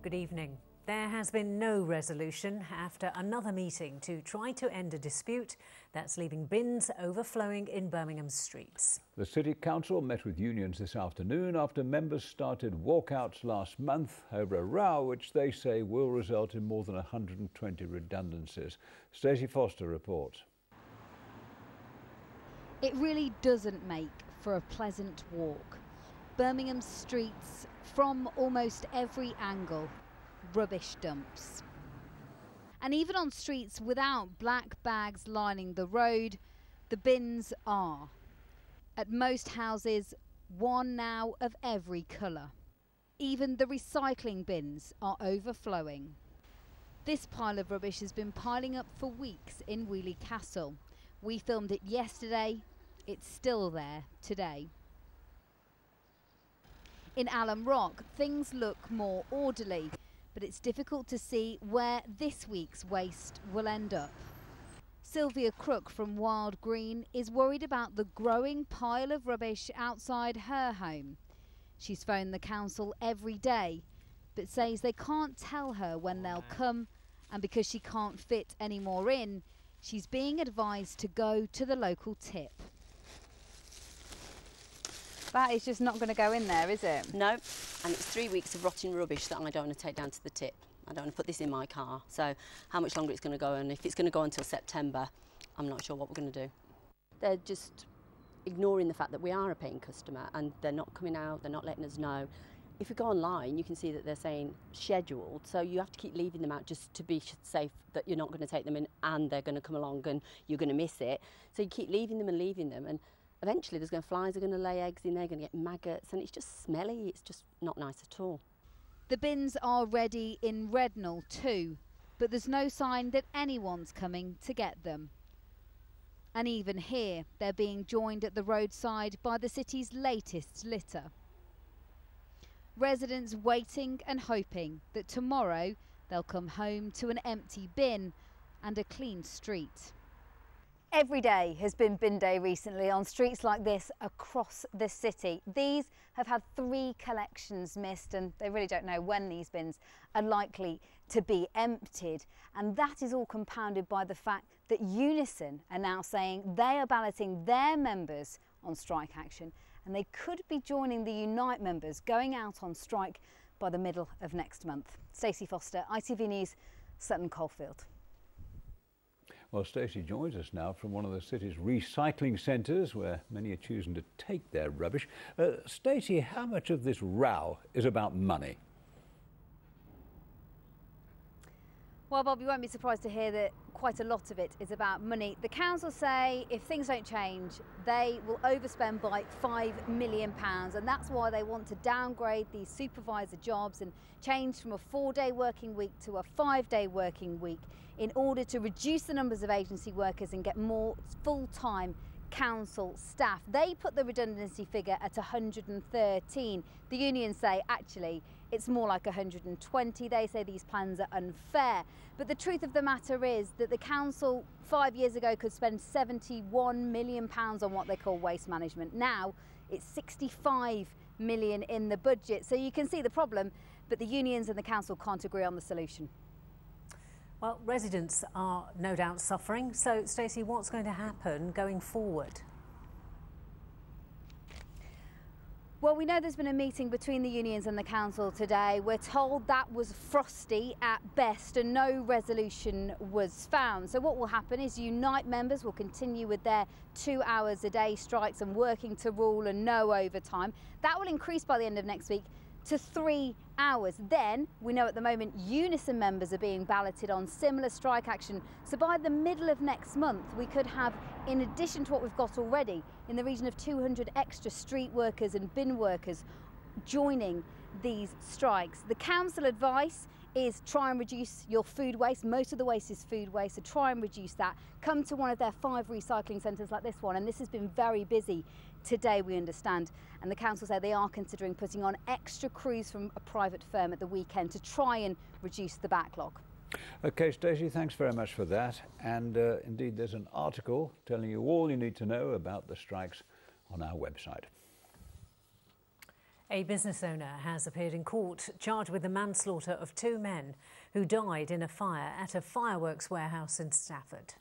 Good evening. There has been no resolution after another meeting to try to end a dispute that's leaving bins overflowing in Birmingham's streets. The City Council met with unions this afternoon after members started walkouts last month over a row which they say will result in more than 120 redundancies. Stacey Foster reports. It really doesn't make for a pleasant walk. Birmingham's streets, from almost every angle, rubbish dumps. And even on streets without black bags lining the road, the bins are. At most houses, one now of every colour. Even the recycling bins are overflowing. This pile of rubbish has been piling up for weeks in Wheely Castle. We filmed it yesterday, it's still there today. In Alum Rock, things look more orderly, but it's difficult to see where this week's waste will end up. Sylvia Crook from Wild Green is worried about the growing pile of rubbish outside her home. She's phoned the council every day, but says they can't tell her when they'll come, and because she can't fit any more in, she's being advised to go to the local tip. That is just not going to go in there, is it? No, and it's 3 weeks of rotting rubbish that I don't want to take down to the tip. I don't want to put this in my car. So how much longer it's going to go, and if it's going to go until September, I'm not sure what we're going to do. They're just ignoring the fact that we are a paying customer and they're not coming out, they're not letting us know. If you go online, you can see that they're saying scheduled, so you have to keep leaving them out just to be safe that you're not going to take them in and they're going to come along and you're going to miss it. So you keep leaving them, and eventually flies are going to lay eggs in there, going to get maggots, and it's just smelly. It's just not nice at all. The bins are ready in Rednall too, but there's no sign that anyone's coming to get them. And even here, they're being joined at the roadside by the city's latest litter. Residents waiting and hoping that tomorrow they'll come home to an empty bin and a clean street. Every day has been bin day recently on streets like this across the city. These have had 3 collections missed, and they really don't know when these bins are likely to be emptied. And that is all compounded by the fact that Unison are now saying they are balloting their members on strike action, and they could be joining the Unite members going out on strike by the middle of next month. Stacey Foster, ITV News, Sutton Coldfield. Well, Stacey joins us now from one of the city's recycling centres where many are choosing to take their rubbish. Stacey, how much of this row is about money? Well, Bob, you won't be surprised to hear that quite a lot of it is about money. The council say if things don't change, they will overspend by £5 million, and that's why they want to downgrade these supervisor jobs and change from a 4-day working week to a 5-day working week in order to reduce the numbers of agency workers and get more full-time council staff. They put the redundancy figure at 113. The unions say actually it's more like 120. They say these plans are unfair. But the truth of the matter is that the council 5 years ago could spend £71 million on what they call waste management. Now it's £65 million in the budget. So you can see the problem, but the unions and the council can't agree on the solution. Well, residents are no doubt suffering. So, Stacey, what's going to happen going forward? Well, we know there's been a meeting between the unions and the council today. We're told that was frosty at best and no resolution was found. So what will happen is Unite members will continue with their 2 hours a day strikes and working to rule and no overtime. That will increase by the end of next week to 3 hours. Then, we know at the moment Unison members are being balloted on similar strike action. So by the middle of next month, we could have, in addition to what we've got already, in the region of 200 extra street workers and bin workers joining these strikes. The council advice is try and reduce your food waste. Most of the waste is food waste, so try and reduce that. Come to one of their 5 recycling centres like this one, and this has been very busy today, we understand. And the council say they are considering putting on extra crews from a private firm at the weekend to try and reduce the backlog. OK, Stacey, thanks very much for that. And indeed, there's an article telling you all you need to know about the strikes on our website. A business owner has appeared in court charged with the manslaughter of 2 men who died in a fire at a fireworks warehouse in Stafford.